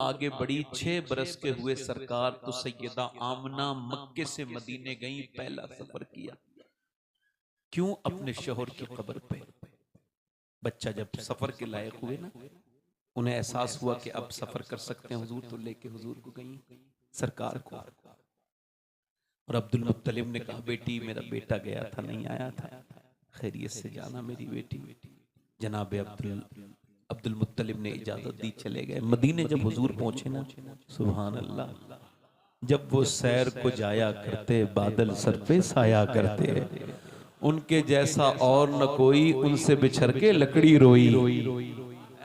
आगे बढ़ी। 6 बरस के हुए सरकार तो सैयदा आमना मक्के से मदीने गई, पहला सफर किया। क्यों? अपने शोहर की कब्र पे। बच्चा जब सफर के लायक हुए ना, उन्हें एहसास हुआ कि अब सफर कर सकते हैं हुजूर, तो लेके हुजूर को गई सरकार को। और अब्दुल मुत्तलिब ने कहा, बेटी मेरा बेटा गया था, नहीं आया था, खैरियत से जाना मेरी बेटी। जनाब अब्दुल मुत्तलिब ने इजाजत दी, चले गए। मदीने जब हुजूर पहुंचे ना, सुभान अल्लाह, जब वो सैर को जाया करते, बादल सर पे साया करते, उनके जैसा और न कोई, उनसे बिछड़ के लकड़ी रोई।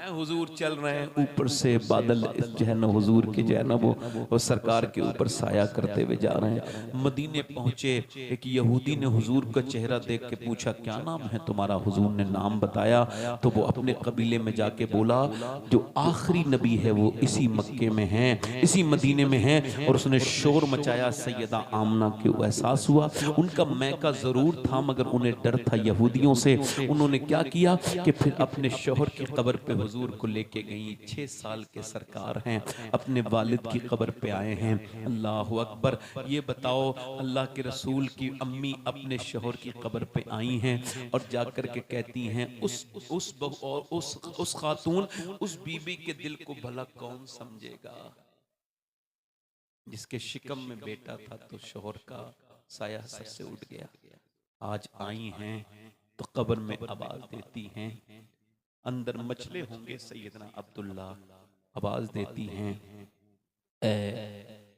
हुजूर चल रहे हैं, ऊपर से बादल जो है ना हुजूर के जो है ना वो सरकार के ऊपर साया करते हुए जा रहे हैं। मदीने पहुंचे, एक यहूदी ने हुजूर का चेहरा देख के पूछा, क्या नाम है तुम्हारा? हुजूर ने नाम बताया। तो वो अपने कबीले में जाके बोला, जो आखिरी नबी है वो इसी मक्के में है, इसी मदीने में है। और उसने शोर मचाया। सैयदा आमना के एहसास हुआ, उनका मैका जरूर था मगर उन्हें डर था यहूदियों से। उन्होंने क्या किया कि फिर अपने शोहर की कब्र पे हुजूर को लेके गई। 6 साल के सरकार हैं, अपने वालिद की कब्र पे आए हैं। अल्लाह अकबर। ये बताओ, अल्लाह के रसूल की अम्मी अपने शोहर की कब्र पे आई हैं और जाकर के कहती हैं, उस बहू और उस खातून, उस बीबी के दिल को भला कौन समझेगा जिसके शिकम में बेटा था तो शोहर का साया सर से उठ गया। आज आई हैं तो कब्र में आवाज देती हैं, अंदर मचले होंगे सैयदना अब्दुल्ला, आवाज देती हैं, ए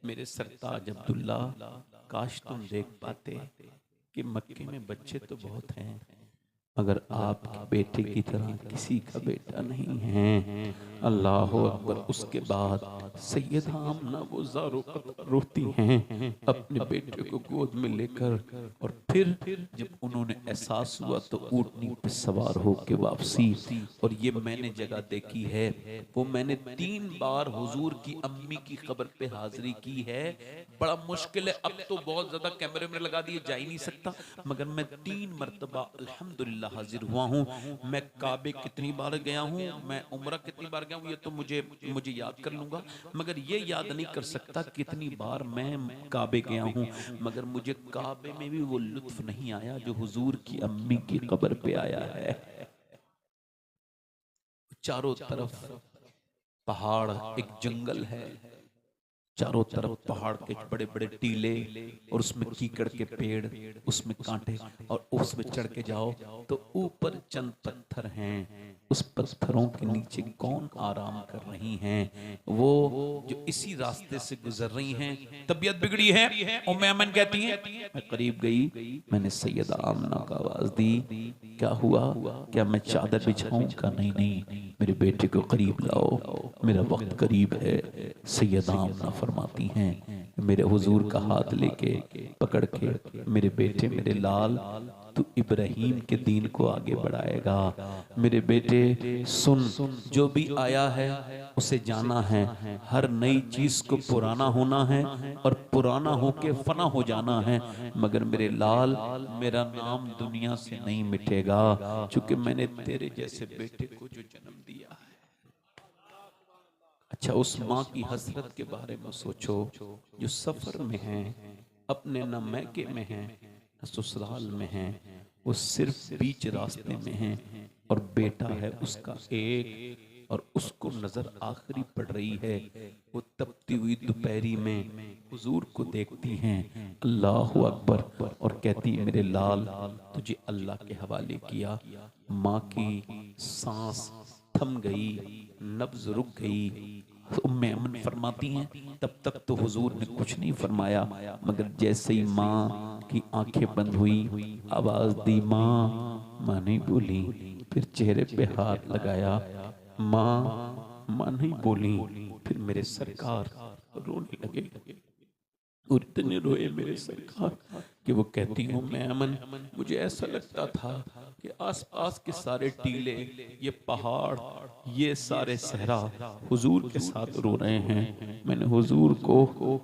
मेरे सरताज अब्दुल्ला, काश तुम देख पाते कि मक्के में बच्चे तो बहुत हैं मगर आपके बेटे की तरह किसी का बेटा नहीं है। अल्लाह अकबर। उसके बाद सैयदा आमना वो ज़ारो रोती हैं अपने बेटे को गोद में लेकर। और फिर जब उन्होंने एहसास हुआ तो ऊँटनी पे सवार होके वापसी। और ये मैंने जगह देखी है, वो मैंने 3 बार हुजूर की अम्मी की कब्र पे हाजिरी की है। बड़ा मुश्किल है, अब तो बहुत ज्यादा कैमरे में लगा दिए, जा ही नहीं सकता, मगर मैं 3 मरतबा अल्हम्दुलिल्लाह हाजिर हुआ हूँ। मैं काबे कितनी बार गया हूँ, मैं उम्रा कितनी बार गया हूँ, ये तो मुझे याद कर लूंगा, मगर ये याद नहीं कर सकता कितनी बार मैं काबे गया हूँ। मगर मुझे काबे में भी वो लुत्फ नहीं आया जो हुजूर की अम्मी की कब्र पे आया है। चारों तरफ पहाड़, एक जंगल है, चारों तरफ पहाड़ के बड़े बड़े टीले और उसमें कीकड़ के पेड़, उसमें कांटे, और उसमें चढ़ के जाओ तो ऊपर चंद पत्थर हैं। उस पत्थरों के नीचे कौन आराम कर रही हैं? वो जो इसी रास्ते से गुजर रही हैं। तबीयत बिगड़ी है, उम्मे अमन कहती हैं, मैं करीब गई, मैंने सैयदा आमना को आवाज दी, क्या हुआ, क्या मैं चादर बिछाऊं? का नहीं नहीं, मेरे बेटे को करीब लाओ, मेरा वक्त करीब है। सैयदा आमना फरमाती हैं, मेरे हुजूर का हाथ लेके पकड़ के, मेरे बेटे, मेरे लाल, तू इब्राहीम के दीन को आगे बढ़ाएगा। मेरे बेटे सुन, जो भी आया है उसे जाना है। हर नई चीज को पुराना होना है और पुराना होके फना हो जाना है, मगर मेरे लाल, मेरा नाम दुनिया से नहीं मिटेगा, क्योंकि मैंने तेरे जैसे बेटे को जो जन्म दिया है। अच्छा, उस माँ की हसरत के बारे में सोचो जो सफर में है, अपने न मैके में है न ससुराल में है, वो सिर्फ बीच रास्ते में है और बेटा है उसका एक, और उसको नजर आखिरी पड़ रही है। वो तपती हुई दोपहरी में हुजूर को देखती हैं, अल्लाह अकबर, और कहती है, मेरे लाल, तुझे अल्लाह के हवाले किया। माँ की सांस थम गई, नब्ज रुक गई। उम्मे अमन फरमाती हैं, तब तक तो हुजूर ने कुछ नहीं फरमाया, मगर जैसे ही माँ की आंखें बंद हुई, आवाज दी, माँ। माँ नहीं बोली, फिर चेहरे पे हाथ लगाया, माँ। माँ नहीं बोली, फिर मेरे सरकार रोने लगे। और इतने रोए मेरे सरकार कि वो कहती हूँ, मैं अमन, मुझे ऐसा लगता था कि आसपास के सारे टीले, ये पहाड़, ये सारे सहरा हुजूर के साथ रो रहे हैं। मैंने हुजूर को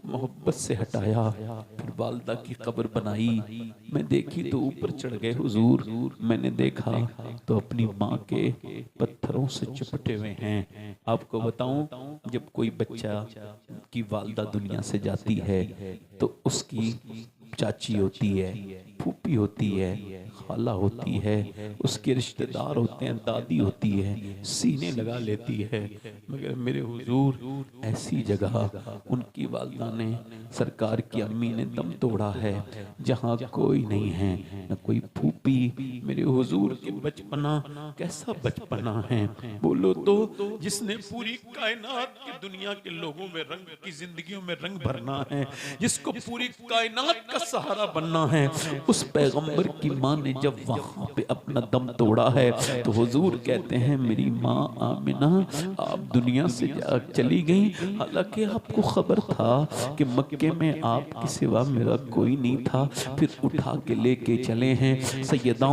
मोहब्बत से हटाया, फिर वालदा की कब्र बनाई। मैं देखी तो ऊपर चढ़ गए हुजूर। मैंने देखा तो अपनी माँ के पत्थरों से चिपटे हुए हैं। आपको बताऊं, जब कोई बच्चा की वालदा दुनिया से जाती है तो उसकी चाची होती है, फूफी होती है, खाला होती है, उसके रिश्तेदार होते हैं, दादी होती है, सीने लगा लेती है। मगर मेरे हुजूर ऐसी जगह उनकी वालदा ने, सरकार की अम्मी ने दम तोड़ा है जहाँ कोई नहीं है, न कोई फूफी। मेरे हुजूर के बचपना कैसा बचपना है बोलो तो, जिसने पूरी कायनात की दुनिया के लोगों में रंग की जिंदगियों में रंग भरना है, जिसको पूरी कायनात का सहारा बनना है, उस पैगंबर की माँ ने जब वहां पे अपना दम तोड़ा है तो हुजूर कहते हैं मेरी माँ आमिना आप दुनिया से चली गई, हालांकि आपको खबर था कि मक्के में आपके सिवा मेरा कोई नहीं था, फिर उठा के लेके चले हैं। सैयदा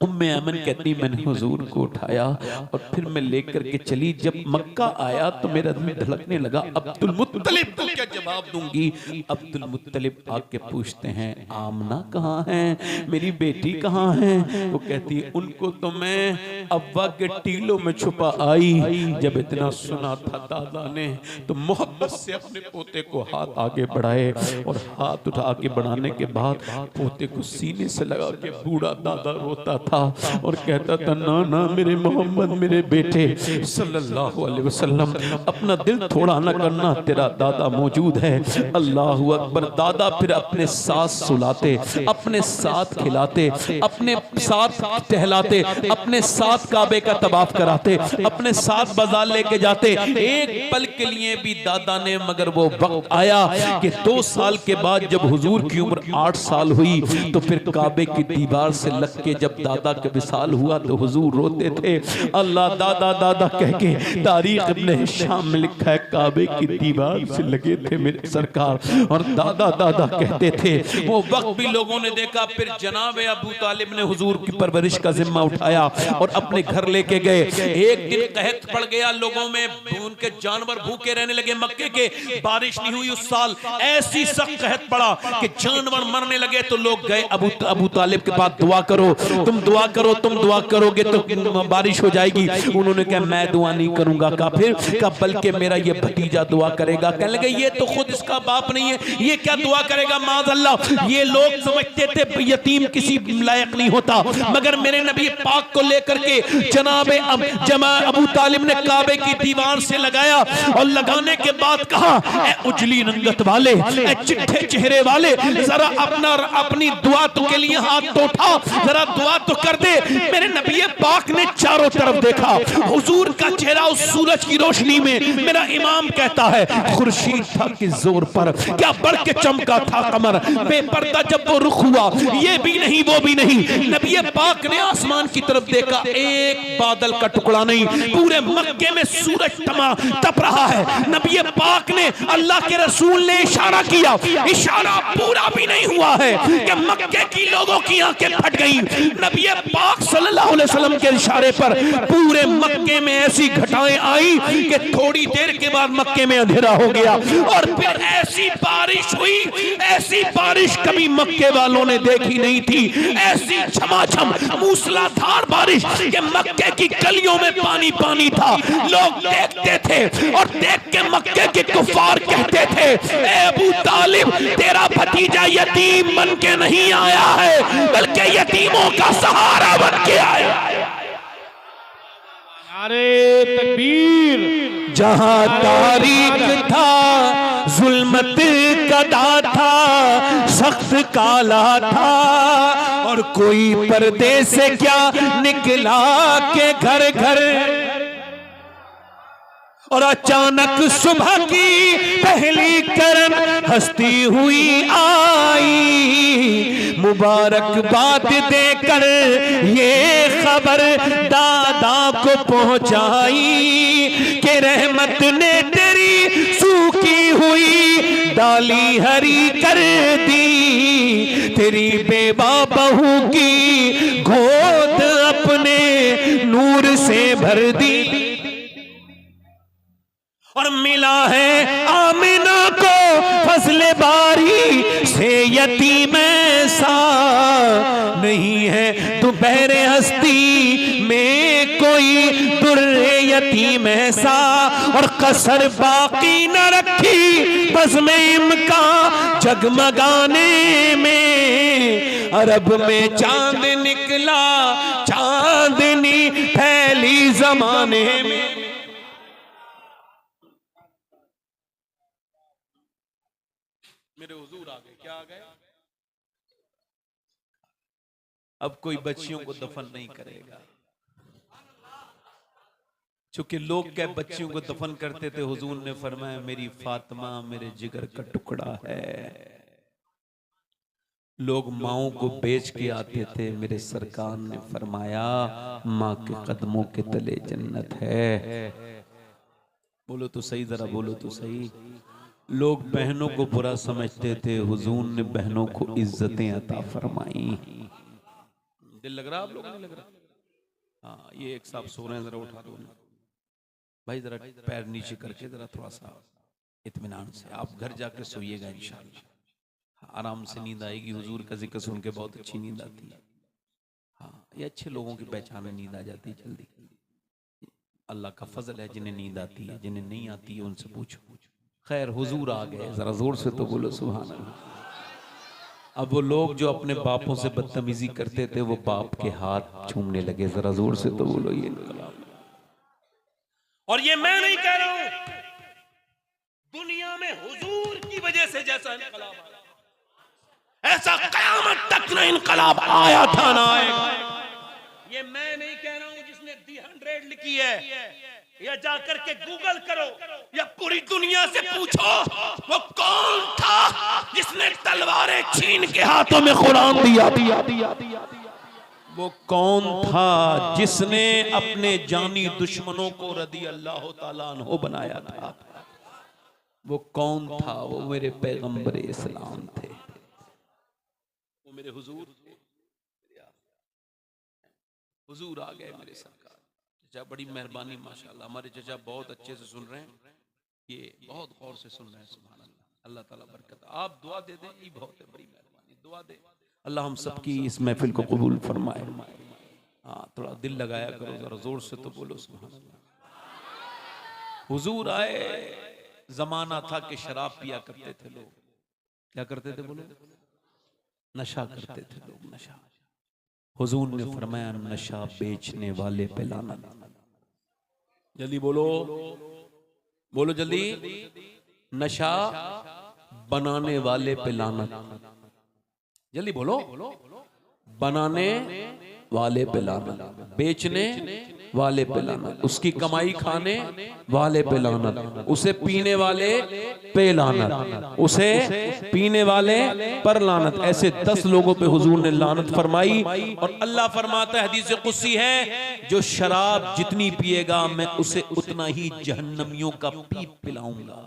उम्मे ऐमन कहती मैंने हुजूर को उठाया और फिर मैं लेकर के चली। जब मक्का आया तो मेरा दिल धड़कने लगा, अब्दुल मुत्तलिब को क्या जवाब दूंगी। अब्दुल मुत्तलिब आके पूछते हैं आमना कहाँ है, मेरी बेटी कहाँ है। वो कहती है उनको तो मैं अव्वा के टीलों में छुपा आई। जब इतना सुना था दादा ने तो मोहब्बत से अपने पोते को हाथ आगे बढ़ाए और हाथ उठा के बढ़ाने के बाद पोते को सीने से लगा के बूढ़ा दादा रोता था और कहता था ना ना मेरे मोहम्मद मेरे बेटे सल्लल्लाहु अलैहि वसल्लम, अपना दिल थोड़ा ना करना, तेरा दादा मौजूद है। अल्लाहु अकबर। दादा फिर अपने साथ सुलाते, अपने साथ खिलाते, अपने साथ टहलाते, अपने साथ काबे का तवाफ कराते, अपने साथ बाजार लेके जाते। एक पल के लिए भी दादा ने, मगर वो वक्त आया कि 2 साल के बाद जब हुजूर की उम्र 8 साल हुई तो फिर काबे की दीवार से लग के जब दादा का विसाल हुआ तो हुजूर रोते थे। अल्लाह दादा दादा कह के तारीख इब्ने हिशाम में लिखा है काबे की दीवार से लगे थे मेरे सरकार और दादा दादा कहते थे। वो वक्त भी लोगों ने देखा। फिर जनाब अबू तालिब ने हुजूर की परवरिश का जिम्मा उठाया और अपने घर लेके गए। एक दिन कहत पड़ गया लोगों में, उनके जानवर भूखे रहने लगे मक्के के, बारिश नहीं हुई उस साल, ऐसी सख्त कहत पड़ा कि जानवर मरने लगे। तो लोग गए अबू तालिब के पास, दुआ करो, तुम दुआ करो, तुम दुआ करोगे तो बारिश हो जाएगी। उन्होंने कहा मैं दुआ नहीं करूंगा। काफिर का बल्कि मेरा ये भतीजा दुआ करेगा। कहने लगे ये तो खुद इसका बाप नहीं है, ये क्या दुआ करेगा माज़अल्लाह। ये लोग समझते थे यतीम किसी लायक नहीं होता, मगर मेरे नबी पाक को लेकर के जनाबे अबू तालिब ने काबे की दीवार से लगाया और लगाने के बाद कहा ए उजली रंगत वाले, ए चिट्ठे चेहरे वाले, जरा अपनी दुआ तो के लिए हाथ तो उठा, जरा दुआ तो कर दे। मेरे नबी पाक ने चारों तरफ देखा, हुजूर का चेहरा उस सूरज की रोशनी में, मेरा इमाम कहता है खुर्शीद था कि जोर पर क्या बढ़ के चमका था कमर, बेपर्दा जब वो रुख हुआ, ये भी नहीं वो भी नहीं। नबी पाक ने आसमान की तरफ देखा, एक बादल का टुकड़ा नहीं, पूरे मक्के में सूरज तप रहा है। नबी पाक ने, अल्लाह के रसूल ने इशारा किया, इशारा पूरा भी नहीं हुआ है कि मक्के की लोगों की आंखें फट गई। नबी पाक सल्लल्लाहु अलैहि वसल्लम के इशारे पर पूरे मक्के में ऐसी घटाएं आई कि थोड़ी देर के बाद मक्के में अंधेरा हो गया और फिर ऐसी बारिश हुई, ऐसी बारिश कभी मक्के वालों ने देखी नहीं थी। ऐसी झमाझम मूसलाधार बारिश कि मक्के की गलियों में पानी पानी था। लोग देखते थे और देख के मक्के के कुफार कहते थे ए अबू तालिब तेरा भतीजा यतीम बन के नहीं आया है, बल्कि यतीमों का सहारा बन के आया। नारे तकबीर। जहां तारीख था जुल्मत कदा था, सख्त काला था और कोई पर्दे से क्या निकला के घर घर। और अचानक सुबह की पहली किरण हंसती हुई आई, मुबारकबाद देकर ये खबर दादा को पहुंचाई कि रहमत ने तेरी सूखी हुई डाली हरी कर दी, तेरी बेवा बहू की गोद भर दी और मिला है आमिना को फजले बारी से यतीम ऐसा नहीं है दोपहर हस्ती में कोई दुर्रे यतीम ऐसा और कसर बाकी न रखी बस में इमका जगमगाने में अरब में चांद निकला चांदनी फैली जमाने में। मेरे हुजूर आ गए, क्या आ गए? अब कोई बच्चियों को दफन नहीं करेगा, चूंकि लोग क्या बच्चियों को दफन करते थे, हुजूर ने फरमाया मेरी फातिमा मेरे जिगर का टुकड़ा है। लोग माओं को बेच के आते थे, मेरे सरकार ने फरमाया माँ के कदमों के तले जन्नत है। बोलो तो सही, जरा बोलो तो सही। लोग बहनों को बुरा समझते थे, हुजूर ने बहनों को इज्जतें अता फरमाई। दिल लग रहा आप लोगों को? नहीं लग रहा? हाँ, ये एक साहब सो रहे हैं, जरा उठा दो ना भाई, जरा पैर नीचे करके जरा थोड़ा सा इत्मीनान से। आप घर जाकर सोइएगा इंशाअल्लाह, आराम से नींद आएगी। हुजूर का जिक्र सुन के बहुत अच्छी नींद आती है। हाँ, ये अच्छे लोगों की पहचान में नींद आ जाती है जल्दी। अल्लाह का फजल है, जिन्हें नींद आती है, जिन्हें नहीं आती है उनसे पूछो। खैर, हुजूर आ गए, जरा जोर से तो बोलो सुभान अल्लाह। अब वो लोग जो अपने बापों से बदतमीजी करते थे, वो बाप के हाथ छूमने लगे, जरा जोर से तो बोलो ये इनकलाब। और ये मैं नहीं कह रहा हूं, दुनिया में हुजूर की वजह से जैसा इनकलाब आया, ऐसा कयामत तक ना इनकलाब आया था ना आएगा। ये मैं नहीं कह रहा हूं, जिसने दी 100 लिखी है, या जाकर के गूगल करो या पूरी दुनिया से पूछो वो कौन था जिसने तलवारें छीन के हाथों में कुरान दिया। वो कौन था जिसने अपने जानी दुश्मनों को रदी अल्लाह ताला अन्हु बनाया था? वो कौन था? वो मेरे पैगंबर इस्लाम थे, वो मेरे हुजूर थे। हुजूर आ गए मेरे सरकार। चचा बड़ी मेहरबानी माशाल्लाह, हमारे चचा बहुत अच्छे से सुन रहे हैं, ये बहुत गौर से सुन रहे हैं। सुभान अल्लाह, अल्लाह ताला बरकत। आप दुआ दे दें, ये बहुत है, बड़ी मेहरबानी। दुआ दे, अल्लाह हम सबकी इस महफिल को कबूल फरमाए। हाँ, थोड़ा दिल लगाया करो, जरा जोर से तो बोलो सुभान अल्लाह। हुजूर आए, जमाना था कि शराब पिया करते थे लोग। क्या करते थे बोलो? नशा करते थे लोग, नशा। हुजूर ने फरमाया नशा बेचने वाले पे लानत। जल्दी बोलो, बोलो जल्दी। नशा बनाने वाले पे लानत। जल्दी बोलो। बनाने वाले पे लानत, बेचने वाले पे लानत, उसकी कमाई खाने वाले पे लानत, उसे पीने वाले पे लानत, उसे पीने वाले पर लानत। ऐसे 10 लोगों पे हुजूर ने लानत फरमाई। और अल्लाह फरमाता है, हदीस कुदसी है, जो शराब जितनी पिएगा मैं उसे उतना ही जहन्नमियों का पीप पिलाऊंगा।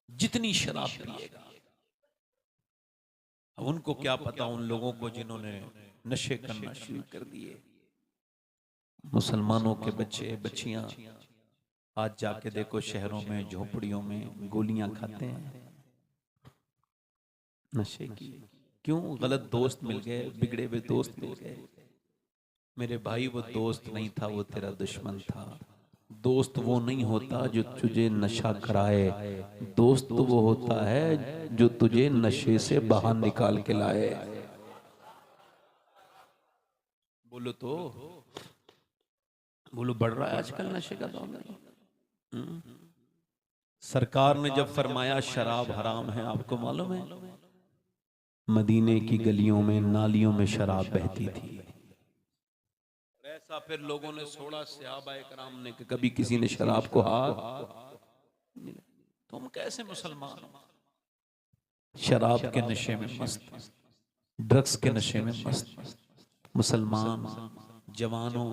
जितनी शराब पिएगा। अब उनको क्या पता, उन लोगों को जिन्होंने नशे करना शुरू कर दिए। मुसलमानों के बच्चे बच्चियां आज जाके देखो, शहरों में झोपड़ियों में गोलियां खाते हैं नशे की। क्यों? गलत दोस्त मिल गए, बिगड़े हुए दोस्त मिल गए। मेरे भाई, वो दोस्त नहीं था, वो तेरा दुश्मन था। दोस्त वो नहीं होता जो तुझे नशा कराए, दोस्त तो वो होता है जो तुझे नशे से बाहर निकाल के लाए। बोलो तो बोलो, बढ़ रहा है आजकल नशे का दौर। सरकार ने जब फरमाया शराब हराम है, आपको मालूम है मदीने की गलियों में नालियों में शराब बहती थी। ऐसा फिर लोगों ने छोड़ा, सहाबाए कराम ने, कि कभी किसी ने शराब को हाथ। तुम कैसे मुसलमान हो? शराब के नशे में मस्त, ड्रग्स के नशे में मस्त मुसलमान जवानों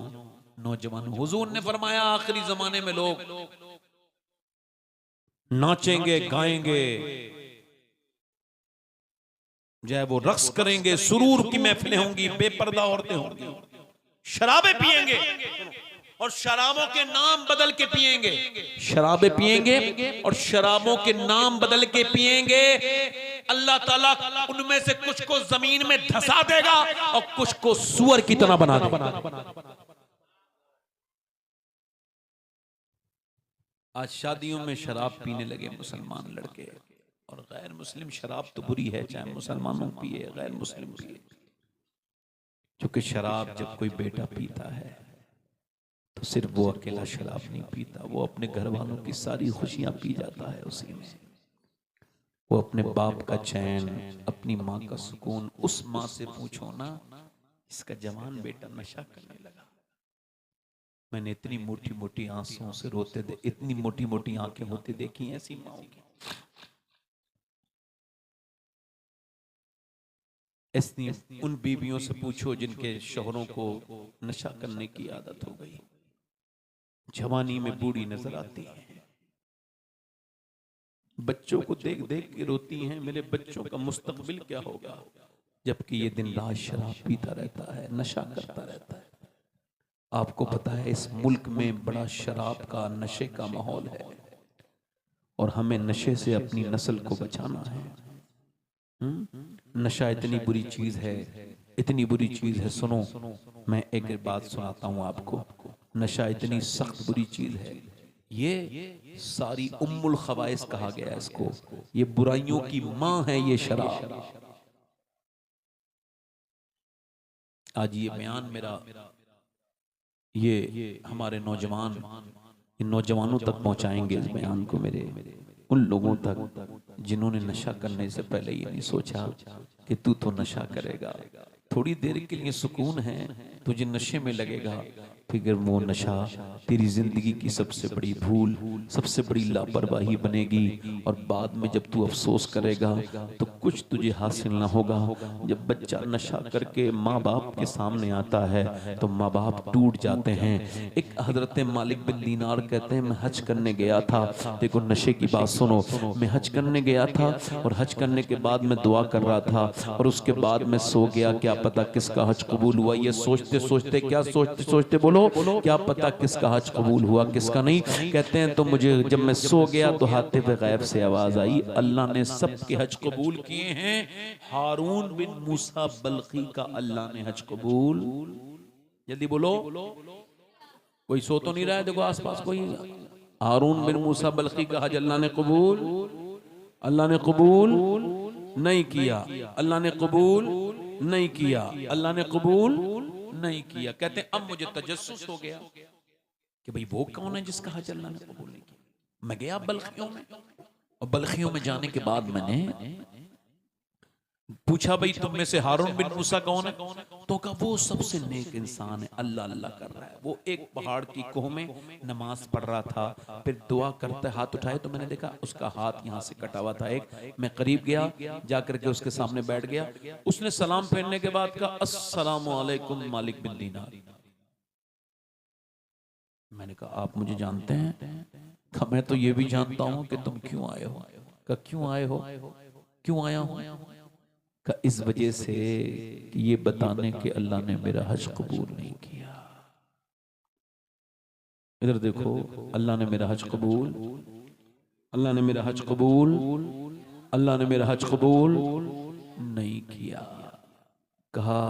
नौजवानों। हुजूर ने फरमाया आखिरी जमाने में लोग नाचेंगे, गाएंगे, जो है वो रक्स करेंगे, सुरूर की महफिलें होंगी, बेपर्दा औरतें होंगी। शराबें पिएंगे और शराबों के नाम बदल के पिएंगे, शराबें पिएंगे और शराबों के नाम बदल के पिएंगे। अल्लाह ताला उनमें से कुछ को जमीन में धंसा देगा और कुछ को सुअर की तरह बना देगा। आज शादियों में शराब पीने लगे मुसलमान लड़के, और गैर मुस्लिम शराब तो बुरी है, चाहे मुसलमानों पिए गैर मुस्लिम पिए। क्योंकि शराब जब कोई बेटा पीता है तो सिर्फ वो अकेला शराब नहीं पीता, वो अपने घर वालों की सारी खुशियां पी जाता है उसी में। वो अपने बाप का चैन, अपनी माँ का सुकून। उस माँ से पूछो ना, इसका जवान बेटा नशा करने लगा, मैंने इतनी मोटी मोटी आंसुओं से रोते दे, इतनी मोटी मोटी आंखें होती देखी ऐसी माओ की। ऐसी उन बीवियों से पूछो जिनके शौहरों को नशा करने की आदत हो गई, जवानी में बूढ़ी नजर आती है, बच्चों को देख देख के रोती हैं, मेरे बच्चों का मुस्तकबिल क्या होगा, जबकि ये दिन रात शराब पीता रहता है, नशा करता रहता है। आपको पता है इस मुल्क में बड़ा शराब का, नशे का माहौल है, और हमें नशे से अपनी नस्ल को बचाना है। नशा इतनी बुरी चीज है, इतनी बुरी चीज है। सुनो, मैं एक बात सुनाता हूं आपको। नशा इतनी सख्त बुरी चीज है, ये सारी उम्मुल खबाइस कहा गया है इसको, ये बुराइयों की मां है ये शराब। आज ये बयान मेरा, ये हमारे नौजवान, इन नौजवानों तक पहुंचाएंगे इस बयान को, मेरे उन लोगों तक जिन्होंने नशा करने से पहले ये नहीं सोचा कि तू तो नशा करेगा, थोड़ी देर के लिए सुकून है, तुझे नशे में लगेगा, फिर वो नशा तेरी जिंदगी की सबसे बड़ी भूल, सबसे बड़ी लापरवाही बनेगी, और बाद में जब तू अफसोस करेगा तो कुछ तुझे हासिल ना होगा। जब बच्चा नशा करके माँ बाप के सामने आता है तो माँ बाप टूट जाते हैं। एक हजरत मालिक बिन दीनार कहते हैं, मैं हज करने गया था, देखो नशे की बात सुनो, मैं हज करने गया था और हज करने के बाद मैं दुआ कर रहा था, और उसके बाद मैं सो गया, क्या पता किसका हज कबूल हुआ। ये सोचते सोचते, क्या सोचते सोचते बोलो, क्या पता किसका हज कबूल हुआ किसका नहीं। कहते हैं तो मुझे जब मैं सो गया तो हाथे पे गैब से आवाज आई, अल्लाह ने सबके हज कबूल किए हैं, हारून बिन मूसा बल्खी का अल्लाह ने हज कबूल। जल्दी बोलो, कोई सो तो नहीं रहा है, देखो आसपास कोई। हारून बिन मूसा बल्खी का हज अल्लाह ने कबूल, अल्लाह ने कबूल नहीं किया, अल्लाह ने कबूल नहीं किया, अल्लाह ने कबूल नहीं किया। कहते हैं अब मुझे तजस्सुस हो गया कि भाई वो कौन है जिसका हज अल्लाह ने कबूल नहीं किया। मैं गया बल्खियों में, और बल्खियों में जाने के बाद मैंने पूछा, भाई तुम में से हारून बिन मूसा कौन है? तो कहा वो सबसे नेक इंसान है, अल्लाह अल्लाह कर रहा है। वो एक पहाड़ की कोह में नमाज पढ़ रहा था, फिर दुआ करते हाथ उठाए तो मैंने देखा उसका हाथ यहाँ से कटा हुआ था एक। मैं करीब गया, जाकर के उसके सामने बैठ गया, उसने सलाम फेरने के बाद कहा अस्सलामु अलैकुम मालिक बिन दीनार। मैंने कहा आप मुझे जानते हैं? कहा मैं तो ये भी जानता हूँ कि तुम क्यों आए हो। कहा क्यों आए हो? क्यों आया हूँ? इस वजह से कि ये बताने के अल्लाह ने मेरा हज कबूल नहीं किया। इधर देखो, अल्लाह ने मेरा हज कबूल, अल्लाह ने मेरा हज कबूल, अल्लाह ने मेरा हज कबूल नहीं किया। कहा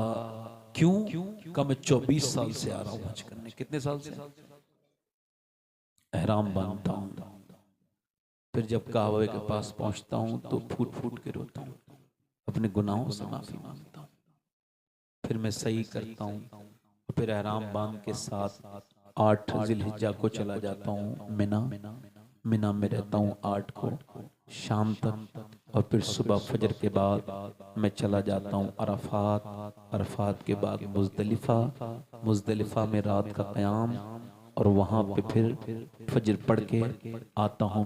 क्यों? कहा मैं 24 साल से आ रहा हूं हज करने। कितने साल से? एहराम बांधता हूं, फिर जब काबे के पास पहुंचता हूं तो फूट फूट के रोता हूं, अपने गुनाहों से माफी मांगता हूँ, फिर मैं सही करता हूँ, फिर एहराम बांध के साथ 8 जिलहिज्जा को चला जाता हूँ मिना में रहता हूँ 8 को शाम तक, और फिर सुबह फजर के बाद मैं चला जाता हूँ अरफात के बाद मुजदलिफा में रात का क़याम, और वहाँ पे फिर फजर पढ़ के आता हूँ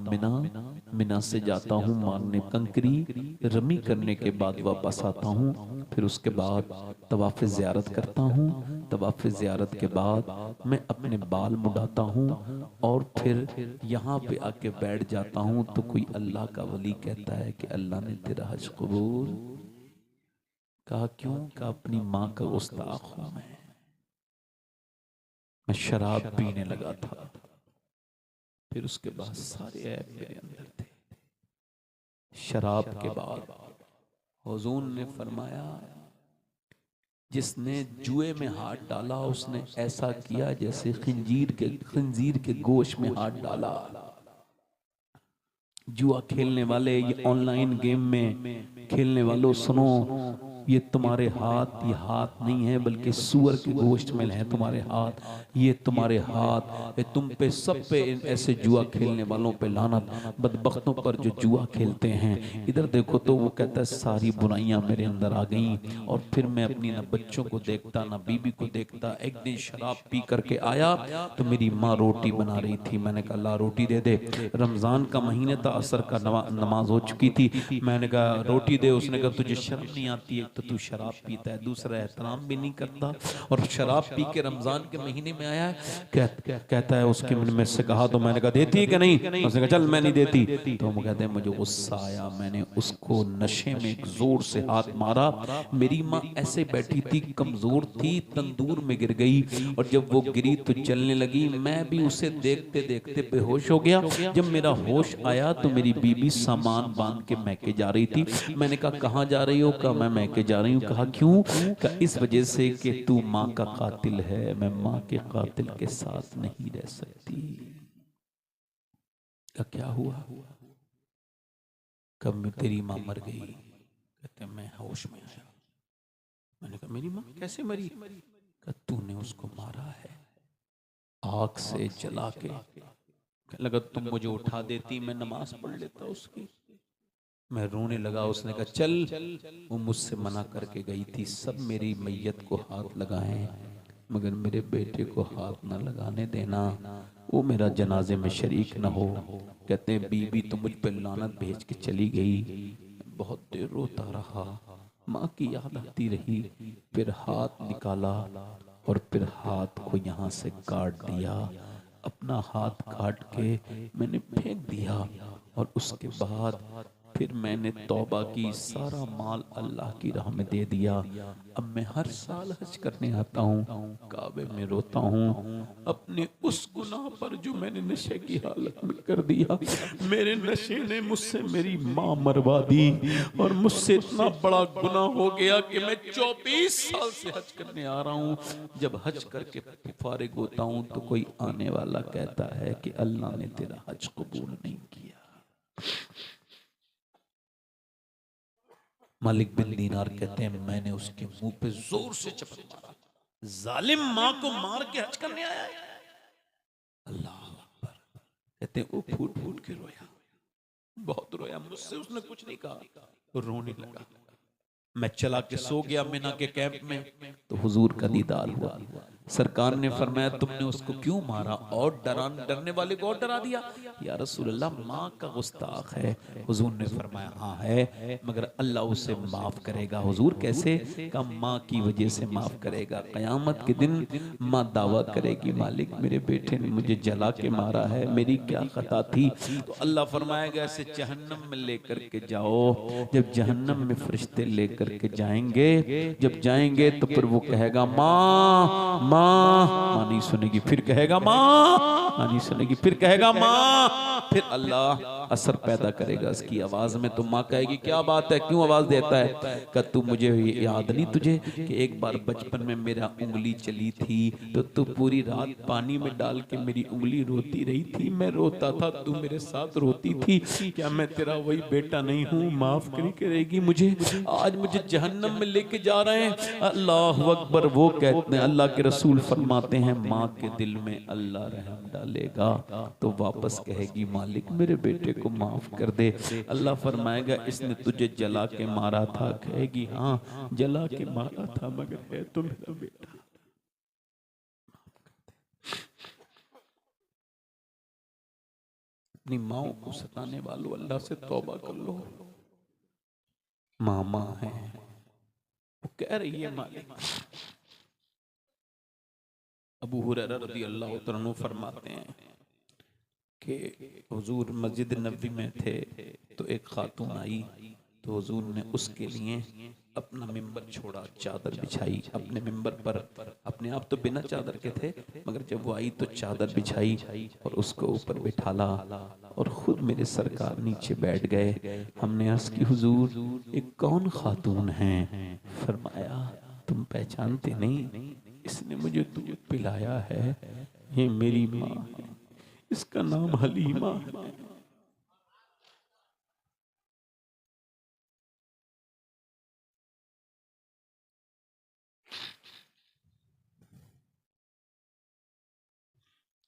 मिना से जाता हूँ मांगने कंकरी, रमी करने के बाद वापस आता हूँ, फिर उसके बाद तवाफ़ ज़ियारत करता हूँ। तवाफ़ ज़ियारत के बाद मैं अपने बाल मुड़ाता हूँ और फिर यहाँ पे आके बैठ जाता हूँ, तो कोई अल्लाह का वली कहता है कि अल्लाह ने तेरा हज कबूल। कहा क्यों? कहा अपनी माँ का गुस्ताख हूँ मैं, मैं शराब पीने लगा था, फिर उसके बाद सारे ऐब मेरे अंदर थे। शराब के बाद हुजूर ने फरमाया जिसने जुए में हाथ डाला उसने ऐसा किया जैसे खंजीर के गोश्त में हाथ डाला। जुआ खेलने वाले, ये ऑनलाइन गेम में खेलने वालों सुनो, ये तुम्हारे हाथ ये हाथ नहीं है बल्कि सूअर के गोश्त में है तुम्हारे हाथ। ये तुम्हारे हाथ, ये तुम पे सब पे ऐसे जुआ खेलने वालों पे लानत, बदबख्तों पर जो जुआ खेलते हैं। इधर देखो तो वो कहता है सारी बुराइयां मेरे अंदर आ गई और फिर मैं अपनी ना बच्चों को देखता ना बीबी को देखता। एक दिन शराब पी करके आया तो मेरी माँ रोटी बना रही थी, मैंने कहा ला रोटी दे दे। रमजान का महीने था, असर का नमाज हो चुकी थी, मैंने कहा रोटी दे। उसने कहा तुझे शर्म नहीं आती है, तो तू शराब पीता है, दूसरा एहतराम भी नहीं करता और शराब पी के रमजान के महीने में आया है। कहता है उसके मन में से कहा तो मैंने कहा देती है कि नहीं? उसने कहा चल मैं नहीं देती। तो वो कहते हैं मुझे गुस्सा आया, मैंने उसको नशे में एक जोर से हाथ मारा। मेरी माँ ऐसे बैठी थी, कमजोर थी, तंदूर में गिर गई और जब वो गिरी तो चलने लगी। मैं भी उसे देखते देखते बेहोश हो गया। जब मेरा होश आया तो मेरी बीबी सामान बांध के मैके जा रही थी। मैंने कहा कहाँ जा रही हो? कहा मैं मैके जा रही हूँ। कहा क्यों? कहा इस वजह से कि तू माँ का कातिल है, मैं माँ के कातिल के साथ नहीं रह सकती। कहा क्या हुआ? कब तेरी माँ मर गई? कहते मैं होश में आया। मैंने कहा मेरी माँ कैसे मरी? कहा तूने उसको मारा है आग से जला के। लगा तुम मुझे उठा देती मैं नमाज पढ़ लेता उसकी। मैं रोने लगा। उसने कहा चल। वो मुझसे मना करके गई थी, सब मेरी मैयत को हाथ लगाएं मगर मेरे बेटे को हाथ न लगाने देना, वो मेरा जनाजे में शरीक न हो। कहते हैं बीबी तो मुझ पर लानत भेज के चली गई। बहुत देर रोता रहा, माँ की याद आती रही। फिर हाथ निकाला और फिर हाथ को यहाँ से काट दिया। अपना हाथ काट के मैंने फेंक दिया और उसके बाद फिर मैंने तौबा की, सारा माल अल्लाह की राह में दे दिया। अब मैं हर साल हज करने आता हूँ, काबे में रोता हूँ अपने उस गुनाह पर जो मैंने नशे की हालत में कर दिया। मेरे नशे ने मुझसे मेरी माँ मरवा दी और मुझसे इतना बड़ा गुनाह हो गया कि मैं 24 साल से हज करने आ रहा हूँ। जब हज करके फारिग होता हूँ तो कोई आने वाला कहता है कि अल्लाह ने तेरा हज कबूल नहीं किया। मालिक बिन दीनार कहते हैं मैंने उसके मुंह पे जोर से चपट मारा। जालिम माँ को मार के हज करने आया है। अल्लाह अकबर। कहते हैं वो फूट फूट के रोया, बहुत रोया। मुझसे उसने कुछ नहीं कहा, रोने लगा। मैं चला के सो गया मिना के कैंप में तो हुजूर का दीदार हुआ। सरकार ने फरमाया तुमने उसको क्यों मारा? और डरने वाले को और डरा दिया। या रसूल अल्लाह माँ का गुस्ताख है। हुजूर ने फरमाया हाँ है मगर अल्लाह उसे माफ करेगा। हुजूर कैसे? का माँ की वजह से माफ करेगा। कयामत के दिन माँ दावा करेगी मालिक मेरे बेटे ने मुझे जला के मारा है, मेरी क्या खता थी? तो अल्लाह फरमाएगा ऐसे जहन्नम में लेकर के जाओ। जब जहन्नम में फरिश्ते लेकर के जाएंगे, जब जाएंगे तो फिर वो कहेगा माँ माँ, माँ नहीं सुनेगी। फिर कहेगा माँ, माँ नहीं सुनेगी। फिर कहेगा माँ। फिर अल्लाह असर पैदा करेगा इसकी आवाज में। तो माँ कहेगी क्या बात है, क्यों आवाज देता है? कि तू मुझे याद नहीं तुझे कि एक बार बचपन में मेरा उंगली चली थी तो तू पूरी रात पानी में डाल के मेरी उंगली रोती रही थी, मैं रोता था तू मेरे साथ रोती थी। क्या मैं तेरा वही बेटा नहीं हूँ? माफ करेगी मुझे। आज मुझे जहन्नम में लेके जा रहे हैं। अल्लाह अकबर। वो कहते हैं अल्लाह के रसूल फरमाते हैं माँ के दिल में अल्लाह रहम डालेगा तो वापस कहेगी मालिक मेरे बेटे को माफ कर दे। अल्लाह फरमाएगा इसने तुझे जला के मारा था। कहेगी हाँ जला के मारा था मगर है तो मेरा बेटा। अपनी माँ को सताने वालों अल्लाह से तौबा कर लो। मामा है वो कह रही है मालिक। अबू हुरैरा रज़ी अल्लाह तआला अन्हु फरमाते हैं कि हुजूर मस्जिद नबी में थे तो एक खातून आई तो हुजूर ने उसके लिए अपना मिंबर छोड़ा, चादर बिछाई, अपने मिंबर पर अपने अपने आप तो बिना चादर के थे, मगर जब वो आई तो चादर बिछाई और उसको ऊपर बिठाला और खुद मेरे सरकार नीचे बैठ गए। हमने अर्ज की हुजूर एक कौन खातून है? फरमाया तुम पहचानते नहीं, इसने मुझे दूध पिलाया है, ये मेरी माँ है, इसका नाम हलीमा है।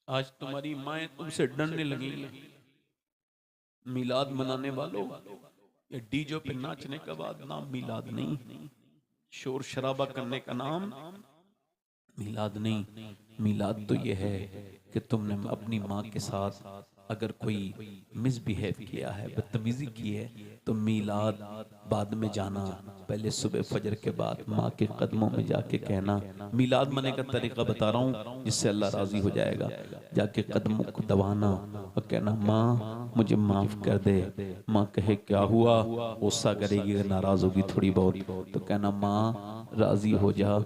आज तुम्हारी माएं तुमसे डरने लगी। मिलाद मनाने वालों, ये डीजो पे नाचने के बाद नाम मिलाद नहीं, शोर शराबा करने का नाम मिलाद नहीं। मिलाद तो ये है कि तुमने अपनी माँ के साथ अगर कोई मिसबिहेव किया है, बदतमीजी की है, तो मिलाद बाद में जाना, पहले सुबह फजर के बाद माँ के कदमों में जाके कहना। मिलाद मनाने का तरीका बता रहा हूँ जिससे अल्लाह राजी हो जाएगा। जाके कदमों को दबाना और कहना माँ मुझे माफ कर दे। माँ कहे क्या हुआ? गुस्सा करेगी, नाराज होगी थोड़ी बहुत, तो कहना माँ राजी हो जा,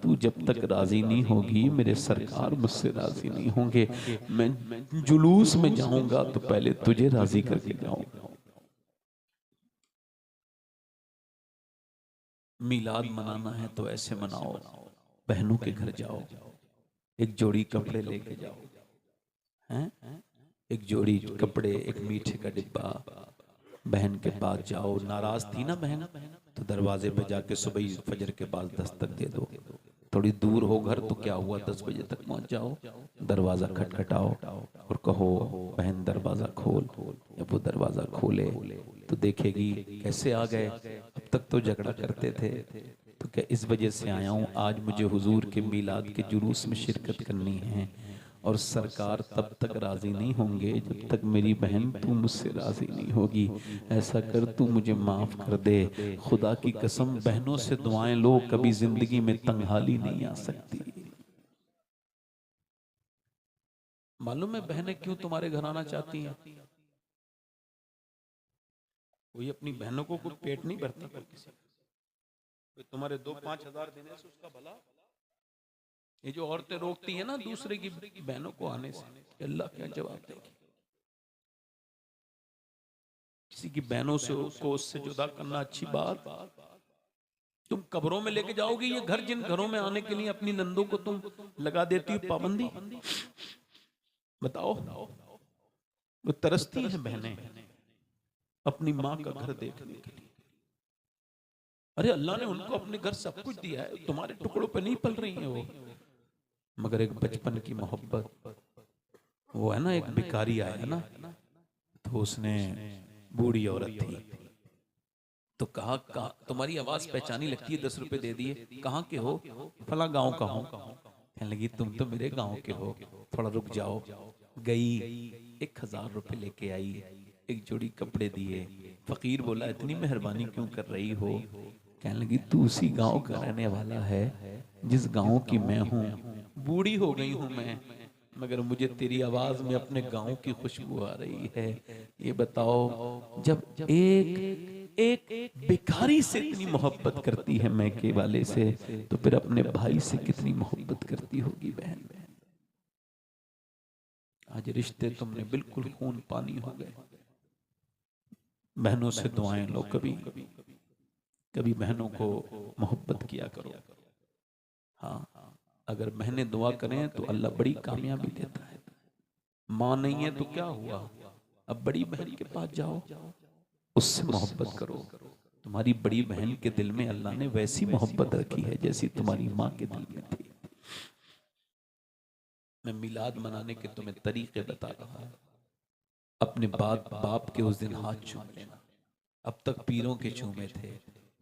तू जब तक राजी नहीं होगी मेरे सरकार मुझसे राजी नहीं होंगे। मैं जुलूस में जाऊंगा तो पहले तुझे राजी करके जाऊंगा। मिलाद मनाना है तो ऐसे मनाओ, बहनों के घर जाओ, एक जोड़ी कपड़े लेके जाओ, हैं? एक जोड़ी कपड़े, एक मीठे का डिब्बा, बहन के पास जाओ। नाराज थी ना बहन, तो दरवाजे पे जाके सुबह फजर के बाद दस्तक दे दो। थोड़ी दूर हो घर तो क्या हुआ, 10 बजे तक पहुंच जाओ, दरवाजा खटखटाओ और कहो बहन दरवाजा खोल। जब वो दरवाजा खोले तो देखेगी कैसे आ गए, अब तक तो झगड़ा करते थे, तो क्या इस वजह से आया हूँ, आज मुझे हुजूर के मिलाद के जुलूस में शिरकत करनी है। और सरकार तब तक राजी नहीं होंगे जब तक मेरी बहन तू मुझसे राजी नहीं होगी। ऐसा कर तू मुझे माफ कर दे। खुदा की कसम बहनों से दुआएं लो, कभी जिंदगी में तंगहाली नहीं आ सकती। मालूम है बहनें क्यों तुम्हारे घर आना चाहती हैं? कोई अपनी बहनों को कोई पेट नहीं भरता, पर किसी कोई तुम्हारे 2-5 हजार देने से उसका भला। ये जो औरतें रोकती है ना दूसरे की बहनों को आने से, अल्लाह क्या जवाब देगी? किसी की बहनों से को उससे जुदा करना अच्छी बात? तुम कब्रों में लेके जाओगी ये घर, जिन घरों में आने के लिए अपनी नंदों को तुम लगा देती हो पाबंदी। बताओ, वो तरसती हैं बहनें अपनी माँ का घर देखने के लिए। अरे अल्लाह ने उनको अपने घर सब कुछ दिया है, तुम्हारे टुकड़ों पे नहीं पल रही हैं वो। मगर एक बचपन की मोहब्बत, वो है ना, एक भिखारी आया ना, तो उसने, बूढ़ी औरत थी, तो कहा तुम्हारी आवाज पहचानी लगती है, 10 रुपए दे दिए। कहाँ के हो? फला गांव का हूँ। कहने लगी तुम तो मेरे गांव के हो, थोड़ा रुक जाओ। गई, 1000 रुपए लेके आई, एक जोड़ी कपड़े दिए। फकीर बोला इतनी मेहरबानी क्यों कर रही हो? कहने लगी तू उसी गांव का रहने वाला है जिस गांव की मैं हूँ। बूढ़ी हो गई हूँ मैं, मगर मुझे तेरी आवाज में अपने गांव की खुशबू आ रही है। ये बताओ, जब एक भिखारी से इतनी मोहब्बत करती है मैके वाले से, तो फिर अपने भाई से कितनी मोहब्बत करती होगी बहन। आज रिश्ते तुमने बिल्कुल खून पानी हो गए। बहनों से दुआएं लो, कभी बहनों को मोहब्बत किया करो। हाँ, अगर बहनें दुआ करें तो अल्लाह बड़ी कामयाबी देता है। माँ नहीं है तो क्या हुआ, अब बड़ी बहन के पास जाओ, उससे मोहब्बत करो। तुम्हारी बड़ी बहन के दिल में अल्लाह ने वैसी मोहब्बत रखी है जैसी तुम्हारी माँ के दिल में थी। मैं मिलाद मनाने के तुम्हें तरीके बता रहा हूं। अपने बाप के उस दिन हाथ चूम लेना। अब तक पीरों के चूमे थे,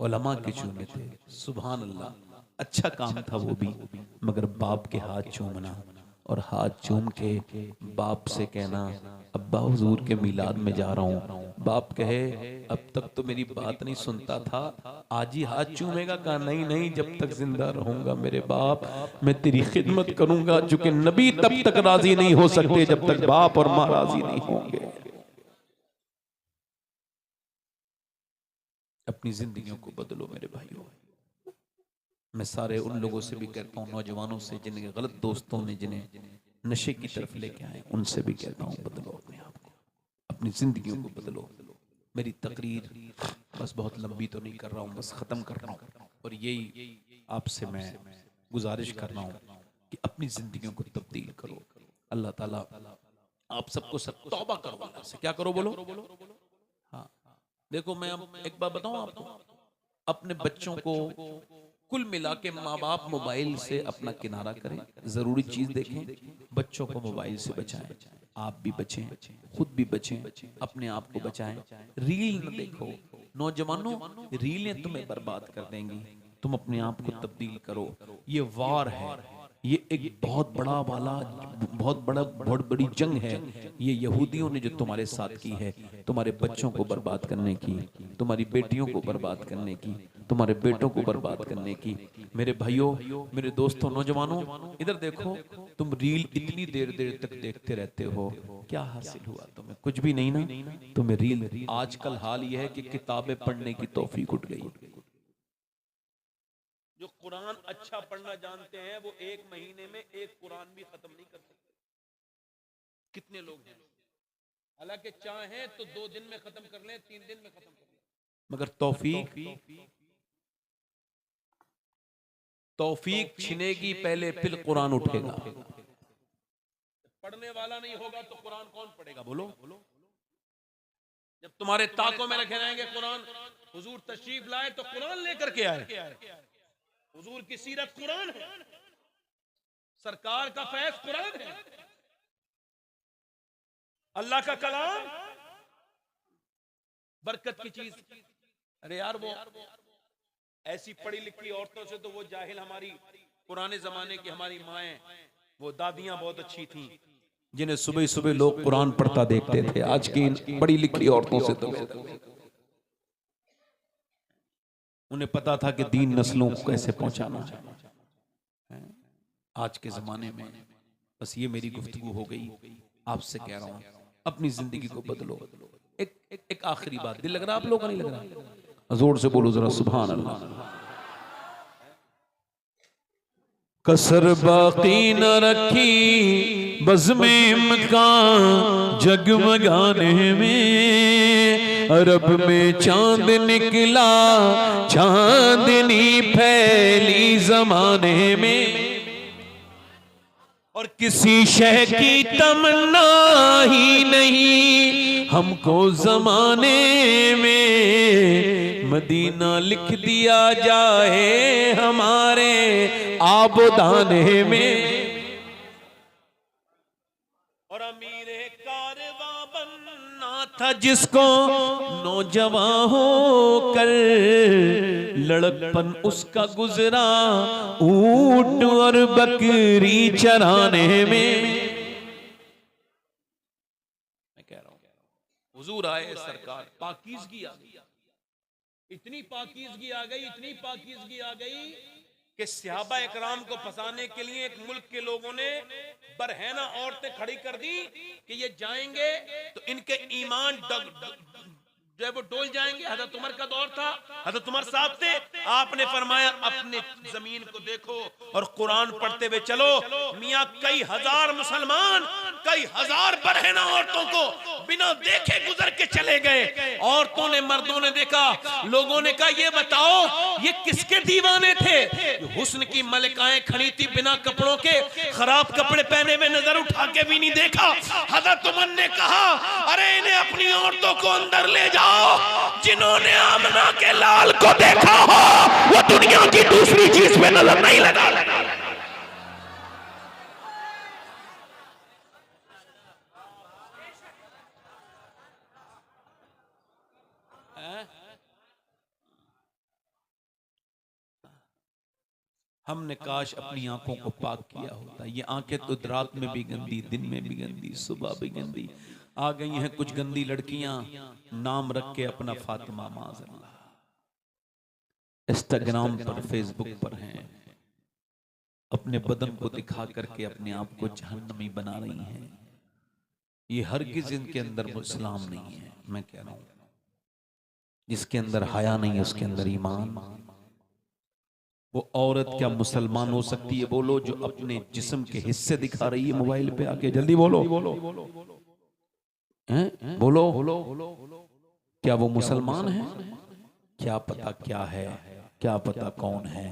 उलमा के चूमे थे, सुभान अल्लाह, अच्छा काम था वो भी, मगर बाप के हाथ चूमना और हाथ चूम के बाप से कहना अब्बा हुजूर के मिलाद में जा रहा हूँ। बाप कहे अब तक तो मेरी बात नहीं सुनता था, आज ही हाथ चूमेगा? कहा नहीं नहीं, जब तक जिंदा रहूंगा मेरे बाप मैं तेरी खिदमत करूंगा। चूंकि नबी तब तक राजी नहीं हो सकते जब तक बाप और माँ राजी नहीं होंगे। अपनी जिंदगियों को बदलो मेरे भाइयों। मैं सारे उन लोगों से भी कहता हूँ, नौजवानों से जिन्हें गलत दोस्तों ने जिन्हें नशे की तरफ लेके आए, उनसे भी कहता हूँ बदलो अपने आप को, अपनी जिंदगियों को बदलो। मेरी तकरीर बस बहुत लंबी तो नहीं कर रहा हूँ, बस ख़त्म कर रहा हूँ, और यही आपसे मैं गुजारिश कर रहा हूँ कि अपनी जिंदगियों को तब्दील करो। अल्लाह ताला आप सबको सब तौबा करो, अल्लाह से क्या करो बोलो। हाँ देखो, मैं अब एक बात बताऊं आपको, अपने बच्चों को कुल मिला के माँ बाप मोबाइल से अपना किनारा करें, जरूरी चीज देखें, बच्चों को मोबाइल से बचाएं, आप भी बचें, खुद भी बचें, अपने आप को बचाएं। रील न देखो नौजवानों, रीलें तुम्हें बर्बाद कर देंगी, तुम अपने आप को तब्दील करो। ये वार है, ये एक बहुत बड़ी जंग है, ये यहूदियों ने जो तुम्हारे साथ की है, तुम्हारे बच्चों को बर्बाद करने की, तुम्हारी बेटियों को बर्बाद करने की, तुम्हारे बेटों को बर्बाद करने की। मेरे भाइयों, मेरे दोस्तों, नौजवानों, इधर देखो, तुम रील इतनी देर देर तक देखते रहते हो, क्या हासिल हुआ तुम्हें? कुछ भी नहीं ना। तुम्हें रील, आजकल हाल यह है कि किताबें पढ़ने की तौफीक उठ गई। जो कुरान अच्छा पढ़ना जानते हैं वो एक महीने में एक कुरान भी खत्म नहीं कर सकते। कितने लोग हैं, हालांकि चाहें तो 2 दिन में खत्म कर लें, 3 दिन में खत्म कर लें, मगर तौफीक छिनेगी पहले, फिर कुरान उठेगा। पढ़ने वाला नहीं होगा तो कुरान कौन पढ़ेगा बोलो। जब तुम्हारे ताकों में रखे रहेंगे कुरान, हुजूर तशरीफ लाए तो कुरान लेकर के आए, हुजूर की सीरत कुरान है, सरकार का फैज कुरान है, अल्लाह का कलाम, बरकत की चीज। अरे यार, वो ऐसी पढ़ी लिखी औरतों से तो वो जाहिल हमारी पुराने जमाने की हमारी माएं, वो दादियां बहुत अच्छी थीं, जिन्हें सुबह सुबह लोग कुरान पढ़ता देखते थे। आज की पढ़ी लिखी औरतों से तो उन्हें पता था कि दीन नस्लों को कैसे पहुंचाना है। आज के जमाने में बस ये मेरी गुफ्तगू हो गई, आपसे कह रहा हूं अपनी जिंदगी को बदलो। एक आखिरी बात, दिल लग रहा आप लोगों का? नहीं लग रहा? जोर से बोलो जरा सुभान अल्लाह। कसर बाकी न रखी बज़्मे मकान जगमगाने में, अरब में चांद निकला, चांदनी फैली जमाने में, और किसी शह की तमन्ना ही नहीं हमको जमाने में, मदीना लिख दिया जाए हमारे आबोदाने में, और अमीर कारवां बनना था जिसको नौजवान होकर, लड़कपन उसका गुजरा ऊंट और बकरी चराने में। मैं कह रहा हूं, हुजूर आए सरकार, पाकीज़गी आ गई, इतनी पाकीज़गी आ गई, इतनी पाकीज़गी आ गई कि सहाबा इकराम को फंसाने के लिए एक मुल्क के लोगों ने बरहना औरतें खड़ी कर दी कि ये जाएंगे तो इनके ईमान जो है वो डोल जाएंगे। हज़रत उमर का दौर था, हज़रत उमर साहब थे, आपने फरमाया अपने जमीन को देखो और कुरान पढ़ते हुए चलो। मियां कई हजार मुसलमान, कई हजार बरहना औरतों को बिना देखे गुजर के चले गए। औरतों ने, मर्दों ने देखा, लोगों ने कहा ये बताओ ये किसके दीवाने थे? हुस्न की मलिकाएं खड़ी थी बिना कपड़ों के, खराब कपड़े पहने हुए नजर उठा के भी नहीं देखा। हज़रत उमर ने कहा अरे इन्हें अपनी औरतों को अंदर ले जाओ, जिन्होंने आमना के लाल को देखा हो वो दुनिया की दूसरी चीज पे नजर नहीं लगा। हमने काश अपनी आंखों को पाक किया होता। ये आंखें तो रात में भी गंदी, दिन में भी गंदी, सुबह भी गंदी। आ गई हैं कुछ गंदी लड़कियां, नाम रख के अपना फातिमा माज़अल्लाह, इंस्टाग्राम पर, फेसबुक पर हैं, अपने बदन को दिखा करके अपने आप को जहन्नमी बना रही हैं। ये हरगिज़ इनके अंदर इस्लाम नहीं है। मैं कह रहा हूं जिसके अंदर हया नहीं है उसके अंदर ईमान वो औरत क्या मुसलमान हो सकती है? बोलो, जो अपने जिस्म के हिस्से दिखा रही है मोबाइल पे आके, जल्दी बोलो, हैं? बोलो, क्या वो मुसलमान है? क्या पता क्या है, क्या पता कौन है।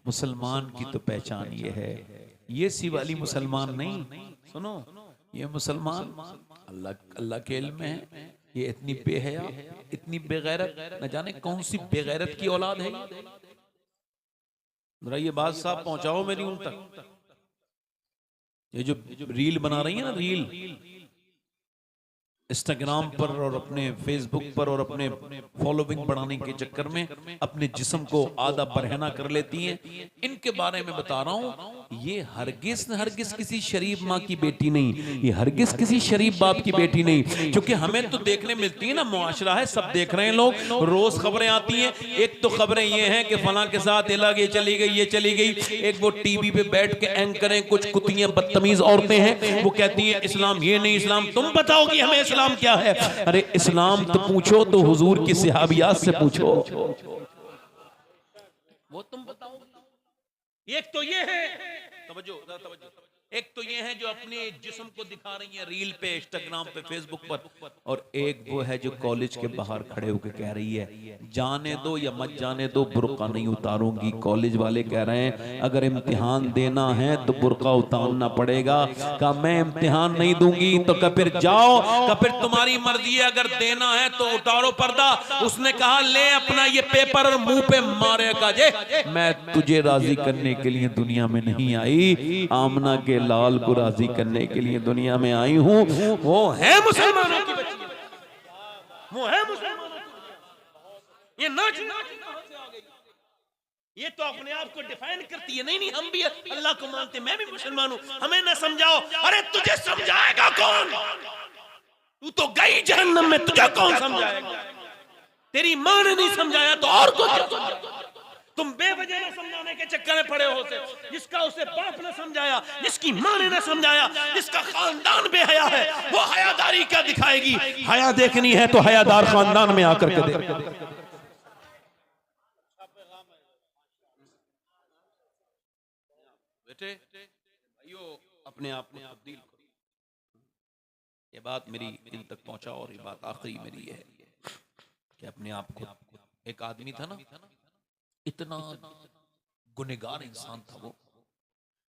मुसलमान की तो पहचान ये है, ये सी वाली मुसलमान नहीं। सुनो, ये मुसलमान अल्लाह अल्लाह के इल्म में है। ये इतनी बेहया, इतनी बेगैरत, न जाने कौन सी बेगैरत की औलाद है। जरा ये बात साहब पहुंचाओ मेरी उन तक। ये जो रील बना रही है ना, रील इंस्टाग्राम पर और अपने फेसबुक पर और अपने फॉलोइंग बढ़ाने के चक्कर में अपने जिस्म को आधा बरहना कर लेती हैं, इनके बारे में बता रहा हूं। ये हरगिज किसी शरीफ माँ की बेटी नहीं, ये हरगिज किसी शरीफ बाप की बेटी नहीं। क्योंकि हमें तो देखने मिलती है ना, मुआशरा है, सब देख रहे हैं लोग, रोज खबरें आती हैं। एक तो खबरें ये हैं कि फलां के साथ अलग ये चली गई, ये चली गई। एक वो टीवी पे बैठ के एंकरें, कुछ कुतियां बदतमीज औरतें हैं, वो कहती हैं इस्लाम ये नहीं, इस्लाम तुम बताओ कि हमें इस्लाम क्या है। अरे इस्लाम तो पूछो तो हुजूर की सहाबियात से पूछो, वो तुम बताओ। एक तो ये है, तवज्जो, एक तो ये है जो अपने जिस्म को दिखा रही है रील पे, इंस्टाग्राम पे, फेसबुक पर, और एक वो है जो कॉलेज के बाहर खड़े होकर कह रही है जाने दो या मत जाने दो, बुर्का नहीं उतारूंगी। कॉलेज वाले कह रहे हैं अगर इम्तिहान देना है तो बुर्का उतारना पड़ेगा। कहा मैं इम्तिहान नहीं दूंगी, तो कहा फिर जाओ, कहा फिर तुम्हारी मर्जी है, अगर देना है तो उतारो पर्दा। उसने कहा ले अपना ये पेपर और मुंह पे मारेगा जे, मैं तुझे राजी करने के लिए दुनिया में नहीं आई, आमना के लाल को राजी करने के लिए दुनिया में आई हूं। वो है मुसलमानों की बच्ची, वो है मुसलमानों की। ये नाच कहां से आ गई? ये तो अपने आप को डिफाइन करती है। नहीं नहीं, हम भी अल्लाह को मानते, मैं भी मुसलमान हूं, हमें ना समझाओ। अरे तुझे समझाएगा कौन? तू तो गई जहन्नम में, तुझे कौन समझाएगा? तेरी मां ने नहीं समझाया तो और को क्या समझाएगा? तुम बेवजह न समझाने के चक्कर में पड़े हो से। जिसका उसे बाप ने समझाया, जिसकी मां ने न समझाया, जिसका खानदान बेहया है, वो हयादारी क्या दिखाएगी? हया देखनी है तो हयादार खानदान में आकर के देख। बेटे भाइयों, अपने आप को तब्दील करो। ये बात मेरी इन तक पहुंचाओ, और ये बात आखिरी मेरी है कि अपने आप को, एक आदमी था ना, इतना गुनहगार इंसान था वो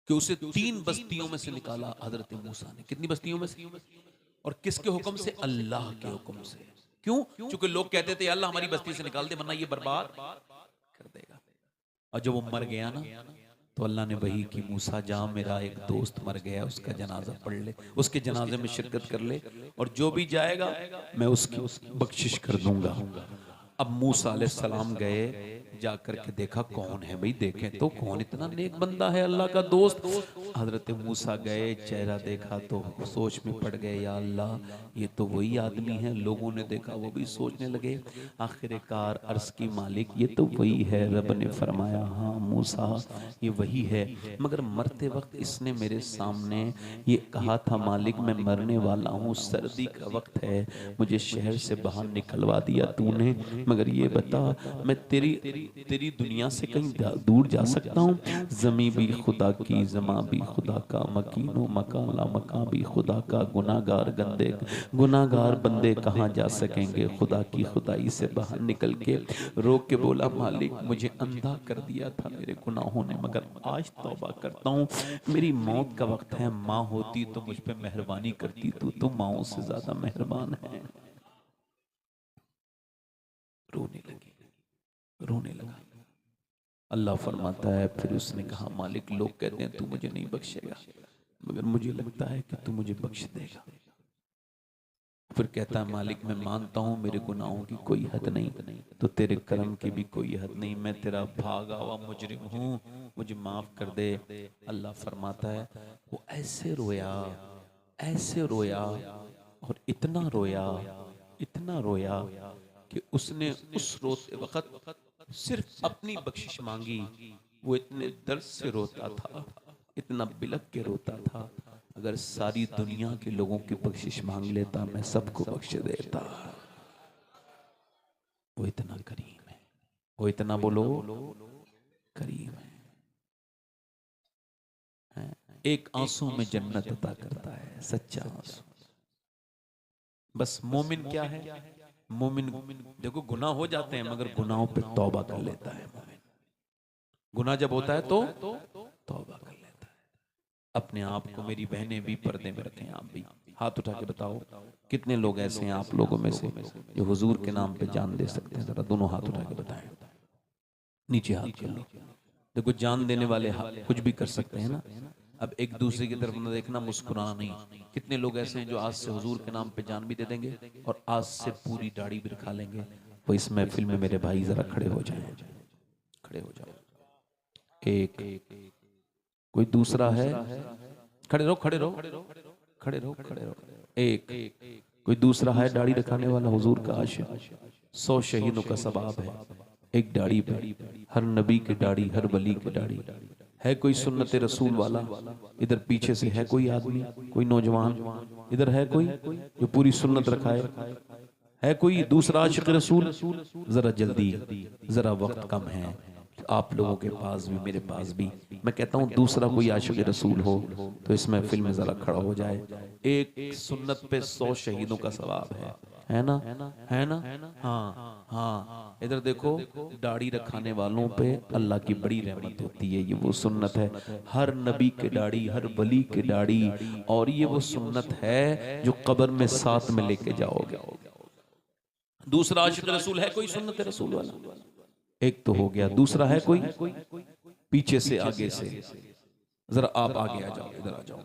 कि उसे 3 बस्तियों में से निकाला हजरत मूसा ने। कितनी बस्तियों में से? और किसके हुक्म से? अल्लाह के हुक्म से। क्यों? क्योंकि लोग कहते थे अल्लाह हमारी बस्ती से निकाल दे वरना ये बर्बाद कर देगा। और जब वो मर गया ना, तो अल्लाह ने वही कि मूसा जा, मेरा एक दोस्त मर गया, उसका जनाजा पढ़ ले, उसके जनाजे में शिरकत कर ले, और जो भी जाएगा मैं उसकी बख्शिश कर दूंगा। अब मूसा अलैहिस्सलाम गए, जाकर के देखा कौन है भाई, देखें तो कौन इतना नेक बंदा है, अल्लाह का दोस्त। हजरत मूसा गए, चेहरा देखा तो सोच में पड़ गए, या अल्लाह ये तो वही आदमी है। लोगों ने देखा, वो भी सोचने लगे। आखिरकार अर्ज की मालिक ये तो वही है। रब ने फरमाया हाँ मूसा ये वही है, मगर मरते वक्त इसने मेरे सामने ये कहा था मालिक मैं मरने वाला हूँ, सर्दी का वक्त है, मुझे शहर से बाहर निकलवा दिया तूने, मगर ये बता मैं तेरी दुनिया से कहीं दूर जा सकता हूँ? जमी भी खुदा की, जमा भी खुदा का, मकीनो मकाला मकान भी खुदा का, गुनाहगार बंदे कहाँ जा सकेंगे खुदा की खुदाई से बाहर निकल के। रो के बोला मालिक मुझे अंधा कर दिया था मेरे गुनाहों ने, मगर आज तौबा करता हूँ, मेरी मौत का वक्त है, माँ होती तो मुझ पे मेहरबानी करती, तू तो माओं से ज्यादा मेहरबान है। रोने लगा। अल्लाह फरमाता है फिर उसने कहा मालिक लोग कहते हैं तू मुझे नहीं बख्शेगा, मगर मुझे लगता है कि तू मुझे बख्श देगा। फिर कहता है मालिक मैं मानता हूँ मेरे गुनाहों की कोई हद नहीं, तो तेरे करम की भी कोई हद नहीं, मैं तेरा भागा हुआ मुजरिम हूँ, मुझे माफ कर दे। अल्लाह फरमाता है वो ऐसे रोया और इतना रोया कि उसने उस रोते वक्त सिर्फ अपनी बख्शिश मांगी। वो इतने दर्द से रोता था, इतना बिलक के रोता था, अगर सारी दुनिया के लोगों की बख्शिश मांग लेता मैं सबको बख्श देता। वो इतना करीम है, वो इतना बोलो करीम है। एक आंसू में जन्नत अता करता है, सच्चा आंसू। बस मोमिन क्या है? मोमिन देखो गुनाह हो जाते हैं मगर गुनाहों पे तौबा कर लेता है मोमिन। गुनाह जब होता है तो तौबा कर लेता है। अपने आप को, मेरी बहनें भी पर्दे में रखें, आप भी हाथ उठा के बताओ कितने लोग ऐसे हैं आप लोगों में से जो हुजूर के नाम पे जान दे सकते हैं? जरा दोनों हाथ उठा के बताएं, नीचे हाथ कर लो। देखो जान देने वाले कुछ भी कर सकते हैं ना। अब एक दूसरे की तरफ न देखना, मुस्कुराना नहीं। कितने लोग ऐसे हैं जो आज से हुजूर के नाम पे जान भी दे देंगे और आज से पूरी दाढ़ी भी रखा लेंगे। वो इस महफिल में मेरे भाई जरा खड़े हो जाए, खड़े हो जाओ। एक कोई दूसरा है? खड़े रहो, खड़े रहो, खड़े रहो, खड़े रहो। एक कोई दूसरा है दाढ़ी रखाने वाला, हुजूर का आशिक? 100 शहीदों का सवाब है एक दाढ़ी पे। हर नबी की दाढ़ी, हर वली की दाढ़ी है। कोई सुन्नत रसूल वाला इधर पीछे से है? कोई आदमी, कोई नौजवान इधर है कोई जो पूरी सुन्नत रखाए? है कोई दूसरा आशिक रसूल? जरा जल्दी, जरा वक्त कम है आप लोगों के पास भी, मेरे पास भी। मैं कहता हूँ दूसरा कोई आशिक रसूल हो तो इस महफिल में जरा खड़ा हो जाए। एक सुन्नत पे 100 शहीदों का सवाब है ना? है ना? हाँ हाँ, इधर देखो, दाढ़ी रखाने वालों पे अल्लाह की बड़ी रहमत होती है। ये वो सुन्नत है, हर नबी के दाढ़ी, हर वली के दाढ़ी। और ये वो सुन्नत है जो कब्र में साथ में लेके जाओगे। दूसरा आशिक रसूल है कोई सुन्नत रसूल वाला? एक तो हो गया। दूसरा है कोई? पीछे से, आगे से। जरा आप आगे आ जाओ, इधर आ जाओ।